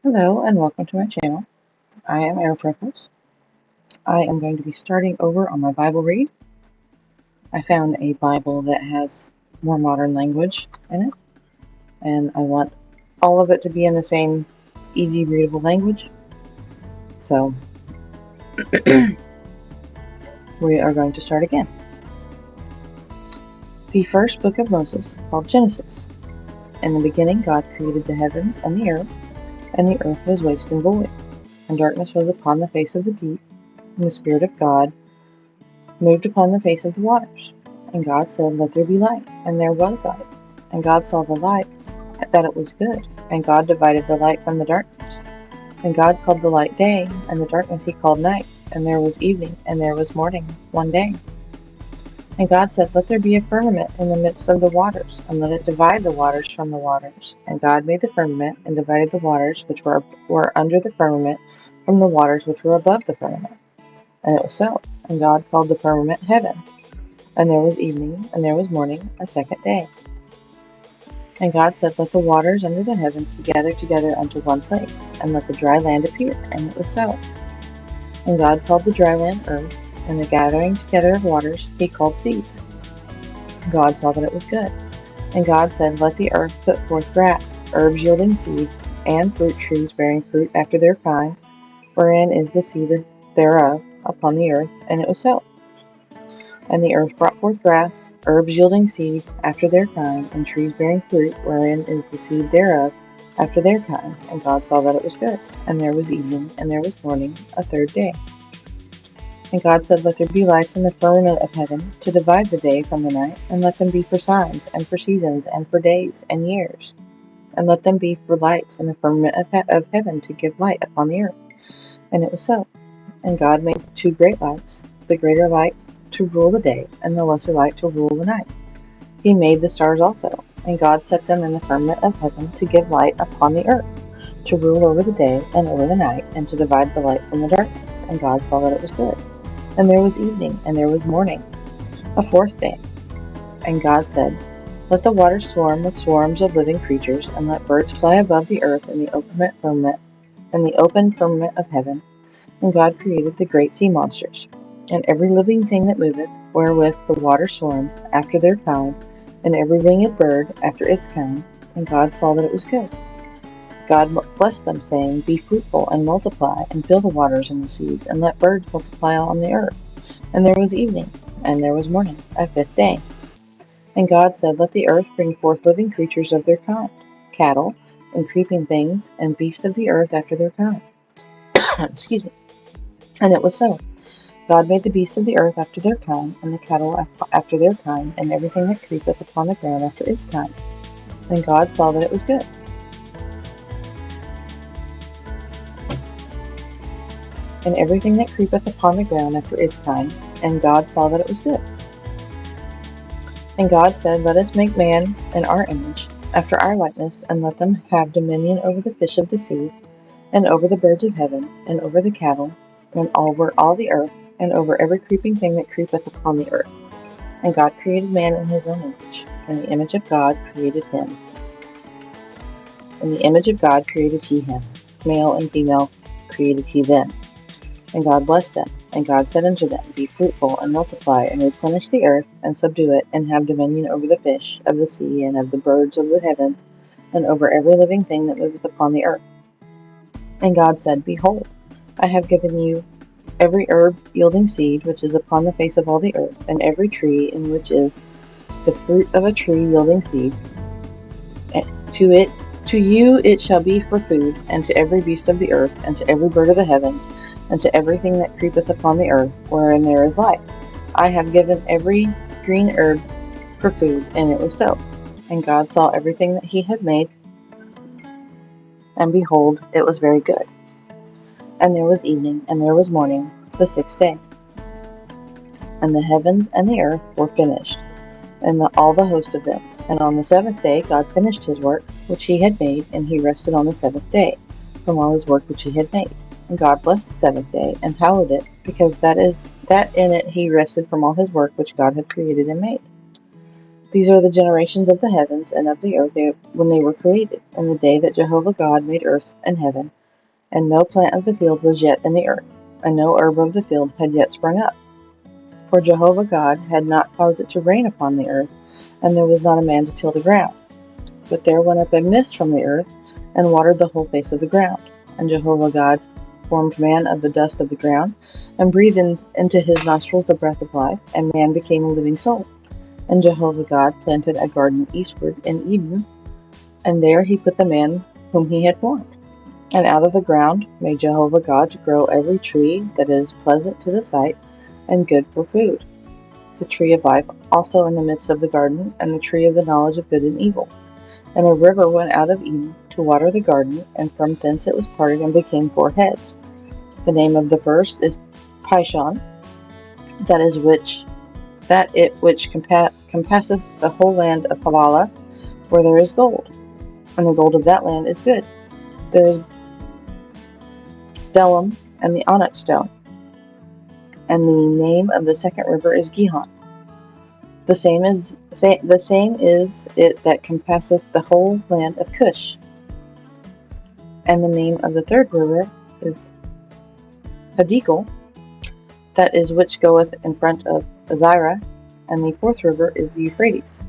Hello and welcome to my channel. I am Airfreckles. I am going to be starting over on my Bible read. I found a Bible that has more modern language in it, and I want all of it to be in the same easy readable language. So we are going to start again. The first book of Moses, called Genesis. In the beginning God created the heavens and the earth was waste and void, and darkness was upon the face of the deep, and the Spirit of God moved upon the face of the waters. And God said, "Let there be light," and there was light. And God saw the light, that it was good. And God divided the light from the darkness. And God called the light day, and the darkness he called night. And there was evening, and there was morning, one day. And God said, "Let there be a firmament in the midst of the waters, and let it divide the waters from the waters." And God made the firmament, and divided the waters which were under the firmament from the waters which were above the firmament. And it was so. And God called the firmament heaven. And there was evening, and there was morning, a second day. And God said, "Let the waters under the heavens be gathered together unto one place, and let the dry land appear." And it was so. And God called the dry land earth, and the gathering together of waters he called seas. God saw that it was good. And God said, "Let the earth put forth grass, herbs yielding seed, and fruit trees bearing fruit after their kind, wherein is the seed thereof upon the earth." And it was so. And the earth brought forth grass, herbs yielding seed after their kind, and trees bearing fruit, wherein is the seed thereof after their kind. And God saw that it was good. And there was evening, and there was morning, a third day. And God said, "Let there be lights in the firmament of heaven, to divide the day from the night, and let them be for signs, and for seasons, and for days, and years. And let them be for lights in the firmament of heaven, to give light upon the earth." And it was so. And God made two great lights, the greater light to rule the day, and the lesser light to rule the night. He made the stars also, and God set them in the firmament of heaven to give light upon the earth, to rule over the day and over the night, and to divide the light from the darkness. And God saw that it was good. And there was evening, and there was morning, a fourth day. And God said, "Let the waters swarm with swarms of living creatures, and let birds fly above the earth in the open firmament of heaven." And God created the great sea monsters, and every living thing that moveth, wherewith the waters swarm, after their kind, and every winged bird after its kind. And God saw that it was good. God blessed them, saying, "Be fruitful, and multiply, and fill the waters and the seas, and let birds multiply on the earth." And there was evening, and there was morning, a fifth day. And God said, "Let the earth bring forth living creatures of their kind, cattle, and creeping things, and beasts of the earth after their kind." Excuse me. And it was so. God made the beasts of the earth after their kind, and the cattle after their kind, and everything that creepeth upon the ground after its kind. And God saw that it was good. And everything that creepeth upon the ground after its kind, and God saw that it was good. And God said, "Let us make man in our image, after our likeness, and let them have dominion over the fish of the sea, and over the birds of heaven, and over the cattle, and over all the earth, and over every creeping thing that creepeth upon the earth." And God created man in his own image. In the image of God created him. In the image of God created he him. Male and female created he them. And God blessed them. And God said unto them, "Be fruitful, and multiply, and replenish the earth, and subdue it, and have dominion over the fish of the sea, and of the birds of the heavens, and over every living thing that moveth upon the earth." And God said, "Behold, I have given you every herb yielding seed which is upon the face of all the earth, and every tree in which is the fruit of a tree yielding seed. To you it shall be for food, and to every beast of the earth, and to every bird of the heavens, and to everything that creepeth upon the earth, wherein there is life. I have given every green herb for food." And it was so. And God saw everything that he had made, and behold, it was very good. And there was evening, and there was morning, the sixth day. And the heavens and the earth were finished, and all the host of them. And on the seventh day God finished his work which he had made, and he rested on the seventh day from all his work which he had made. And God blessed the seventh day, and hallowed it, because that in it he rested from all his work which God had created and made. These are the generations of the heavens and of the earth when they were created, in the day that Jehovah God made earth and heaven. And no plant of the field was yet in the earth, and no herb of the field had yet sprung up. For Jehovah God had not caused it to rain upon the earth, and there was not a man to till the ground. But there went up a mist from the earth, and watered the whole face of the ground. And Jehovah God formed man of the dust of the ground, and breathed into his nostrils the breath of life, and man became a living soul. And Jehovah God planted a garden eastward in Eden, and there he put the man whom he had formed. And out of the ground made Jehovah God to grow every tree that is pleasant to the sight, and good for food, the tree of life also in the midst of the garden, and the tree of the knowledge of good and evil. And a river went out of Eden to water the garden, and from thence it was parted and became 4 heads. The name of the first is Pishon, that it which compasseth the whole land of Havilah, where there is gold, and the gold of that land is good. There is bdellium and the onyx stone. And the name of the second river is Gihon. The same is it that compasseth the whole land of Cush. And the name of the third river is Hiddekel, that is which goeth in front of Azirah, and the fourth river is the Euphrates.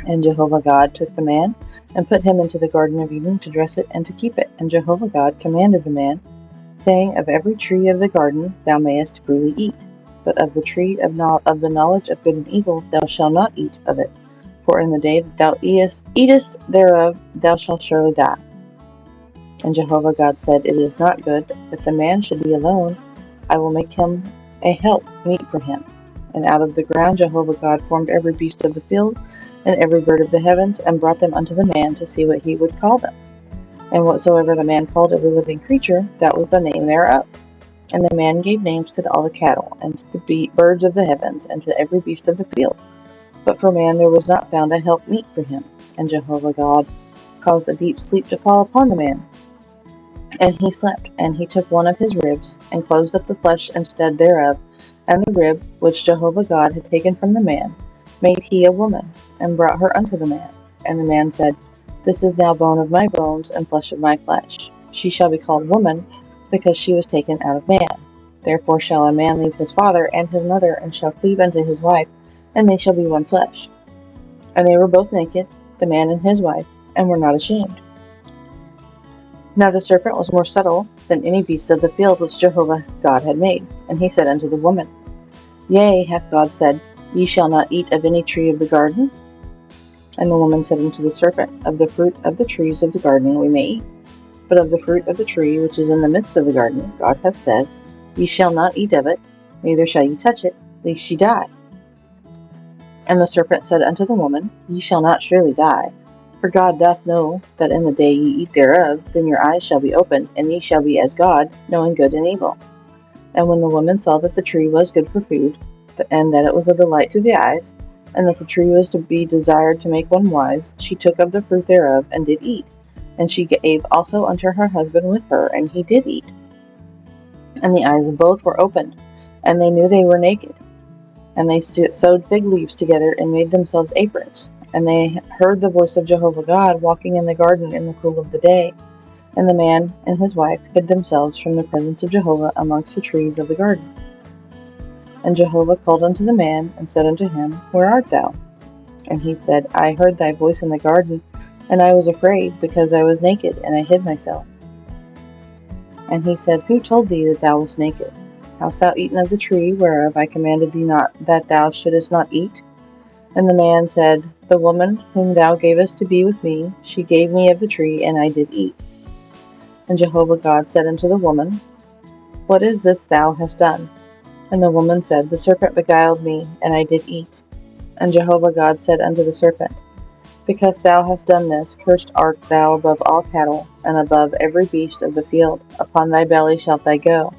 And Jehovah God took the man, and put him into the garden of Eden to dress it and to keep it. And Jehovah God commanded the man, saying, Of every tree of the garden thou mayest freely eat, but of the tree of the knowledge of good and evil thou shalt not eat of it. For in the day that thou eatest thereof thou shalt surely die. And Jehovah God said, It is not good that the man should be alone. I will make him a help meet for him. And out of the ground Jehovah God formed every beast of the field, and every bird of the heavens, and brought them unto the man to see what he would call them. And whatsoever the man called every living creature, that was the name thereof. And the man gave names to all the cattle, and to the birds of the heavens, and to every beast of the field. But for man there was not found a help meet for him. And Jehovah God caused a deep sleep to fall upon the man. And he slept, and he took one of his ribs, and closed up the flesh instead thereof, and the rib which Jehovah God had taken from the man made he a woman, and brought her unto the man. And the man said, This is now bone of my bones, and flesh of my flesh. She shall be called woman, because she was taken out of man. Therefore shall a man leave his father and his mother, and shall cleave unto his wife, and they shall be one flesh. And they were both naked, the man and his wife, and were not ashamed. Now the serpent was more subtle than any beast of the field which Jehovah God had made. And he said unto the woman, Yea, hath God said, Ye shall not eat of any tree of the garden? And the woman said unto the serpent, Of the fruit of the trees of the garden we may eat. But of the fruit of the tree which is in the midst of the garden, God hath said, Ye shall not eat of it, neither shall ye touch it, lest ye die. And the serpent said unto the woman, Ye shall not surely die. For God doth know that in the day ye eat thereof, then your eyes shall be opened, and ye shall be as God, knowing good and evil. And when the woman saw that the tree was good for food, and that it was a delight to the eyes, and that the tree was to be desired to make one wise, she took of the fruit thereof, and did eat. And she gave also unto her husband with her, and he did eat. And the eyes of both were opened, and they knew they were naked. And they sewed fig leaves together, and made themselves aprons. And they heard the voice of Jehovah God walking in the garden in the cool of the day. And the man and his wife hid themselves from the presence of Jehovah amongst the trees of the garden. And Jehovah called unto the man, and said unto him, Where art thou? And he said, I heard thy voice in the garden, and I was afraid, because I was naked, and I hid myself. And he said, Who told thee that thou wast naked? Hast thou eaten of the tree whereof I commanded thee not that thou shouldest not eat? And the man said, The woman whom thou gavest to be with me, she gave me of the tree, and I did eat. And Jehovah God said unto the woman, What is this thou hast done? And the woman said, The serpent beguiled me, and I did eat. And Jehovah God said unto the serpent, Because thou hast done this, cursed art thou above all cattle, and above every beast of the field. Upon thy belly shalt thou go,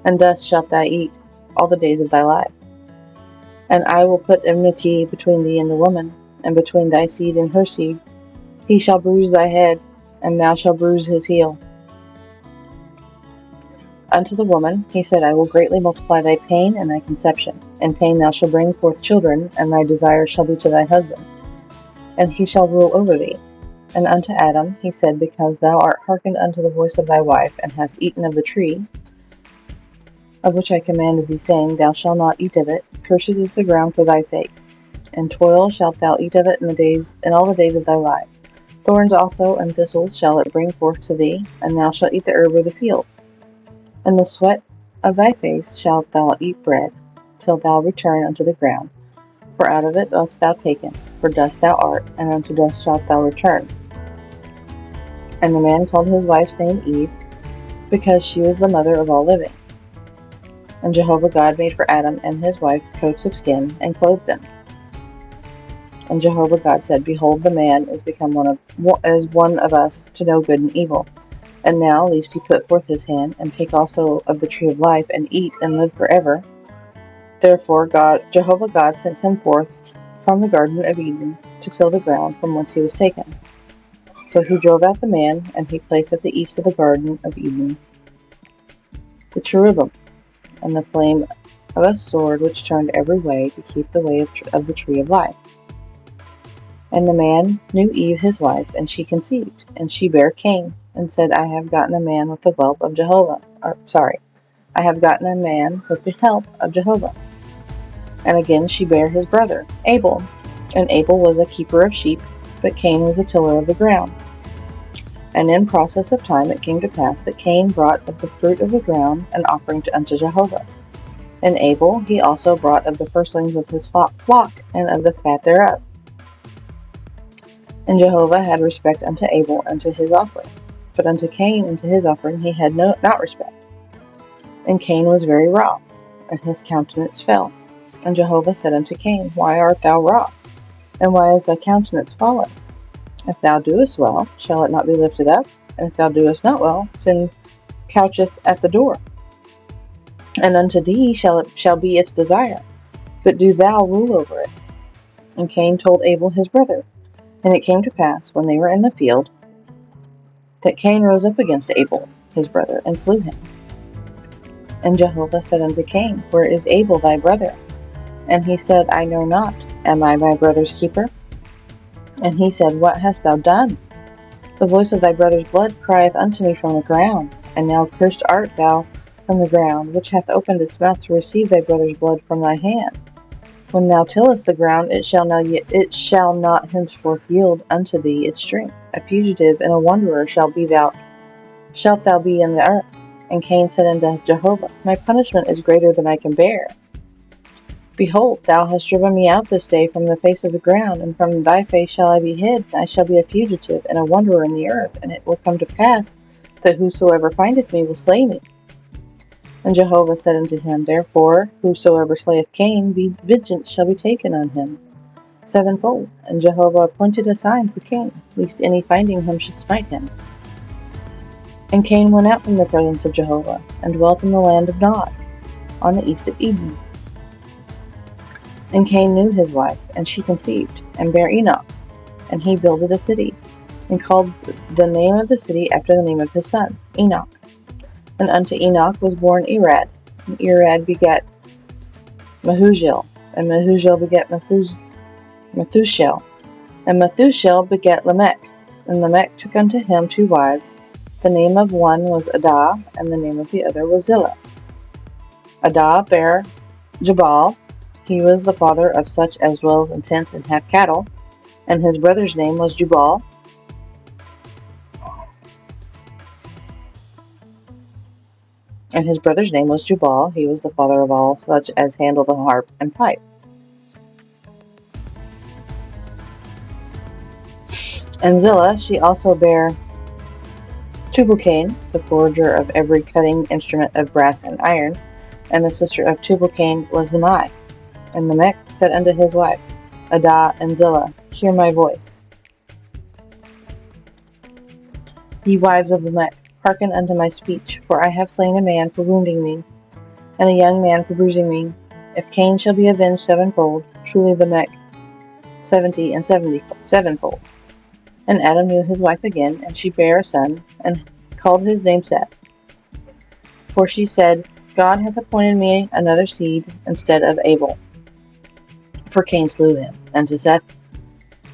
and dust shalt thou eat all the days of thy life. And I will put enmity between thee and the woman, and between thy seed and her seed. He shall bruise thy head, and thou shalt bruise his heel. Unto the woman he said, I will greatly multiply thy pain and thy conception. In pain thou shalt bring forth children, and thy desire shall be to thy husband, and he shall rule over thee. And unto Adam he said, Because thou art hearkened unto the voice of thy wife, and hast eaten of the tree of which I commanded thee, saying, Thou shalt not eat of it, cursed is the ground for thy sake. In toil shalt thou eat of it in all the days of thy life. Thorns also and thistles shall it bring forth to thee, and thou shalt eat the herb of the field. In the sweat of thy face shalt thou eat bread, till thou return unto the ground. For out of it wast thou taken, for dust thou art, and unto dust shalt thou return. And the man called his wife's name Eve, because she was the mother of all living. And Jehovah God made for Adam and his wife coats of skin, and clothed them. And Jehovah God said, Behold, the man is become as one of us, to know good and evil. And now, lest he put forth his hand, and take also of the tree of life, and eat, and live forever. Therefore Jehovah God sent him forth from the Garden of Eden, to till the ground from whence he was taken. So he drove out the man, and he placed at the east of the Garden of Eden the cherubim, and the flame of a sword which turned every way, to keep the way of the tree of life. And the man knew Eve his wife, and she conceived, and she bare Cain, and said, I have gotten a man with the help of Jehovah. I have gotten a man with the help of Jehovah. And again she bare his brother, Abel. And Abel was a keeper of sheep, but Cain was a tiller of the ground. And in process of time it came to pass that Cain brought of the fruit of the ground an offering unto Jehovah. And Abel he also brought of the firstlings of his flock, and of the fat thereof. And Jehovah had respect unto Abel and to his offering, but unto Cain and to his offering he had not respect. And Cain was very wroth, and his countenance fell. And Jehovah said unto Cain, Why art thou wroth? And why is thy countenance fallen? If thou doest well, shall it not be lifted up? And if thou doest not well, sin coucheth at the door. And unto thee shall be its desire, but do thou rule over it. And Cain told Abel his brother. And it came to pass, when they were in the field, that Cain rose up against Abel his brother, and slew him. And Jehovah said unto Cain, Where is Abel thy brother? And he said, I know not. Am I my brother's keeper? And he said, What hast thou done? The voice of thy brother's blood crieth unto me from the ground. And now cursed art thou from the ground, which hath opened its mouth to receive thy brother's blood from thy hand. When thou tillest the ground, it shall not henceforth yield unto thee its strength. A fugitive and a wanderer shalt thou be in the earth. And Cain said unto Jehovah, My punishment is greater than I can bear. Behold, thou hast driven me out this day from the face of the ground, and from thy face shall I be hid. I shall be a fugitive and a wanderer in the earth, and it will come to pass that whosoever findeth me will slay me. And Jehovah said unto him, Therefore whosoever slayeth Cain, vengeance shall be taken on him sevenfold. And Jehovah appointed a sign for Cain, lest any finding him should smite him. And Cain went out from the presence of Jehovah, and dwelt in the land of Nod, on the east of Eden. And Cain knew his wife, and she conceived, and bare Enoch. And he builded a city, and called the name of the city after the name of his son, Enoch. And unto Enoch was born Irad, and Irad begat Mehujael, and Mehujael begat Methusael, and Methusael begat Lamech. And Lamech took unto him 2 wives. The name of one was Adah, and the name of the other was Zillah. Adah bare Jabal. He was the father of such as dwells in tents and have cattle, and his brother's name was Jubal. He was the father of all such as handle the harp and pipe. And Zillah, she also bare Tubal-Cain, the forger of every cutting instrument of brass and iron, and the sister of Tubal-Cain was Lamech. And Lamech said unto his wives, Adah and Zillah, hear my voice. Ye wives of Lamech, hearken unto my speech, for I have slain a man for wounding me, and a young man for bruising me. If Cain shall be avenged sevenfold, truly Lamech 70 and 77fold. And Adam knew his wife again, and she bare a son, and called his name Seth. For she said, God hath appointed me another seed instead of Abel, for Cain slew him. And to Seth,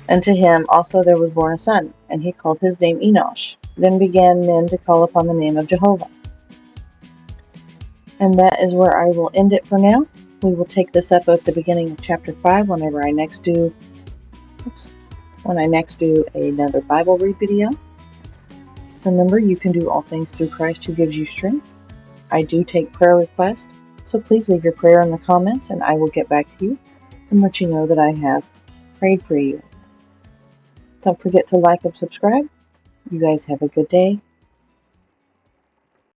and to him also there was born a son, and he called his name Enosh. Then began men to call upon the name of Jehovah. And that is where I will end it for now. We will take this up at the beginning of chapter 5 whenever I next do another Bible read video. Remember, you can do all things through Christ who gives you strength. I do take prayer requests, so please leave your prayer in the comments and I will get back to you and let you know that I have prayed for you. Don't forget to like and subscribe. You guys have a good day.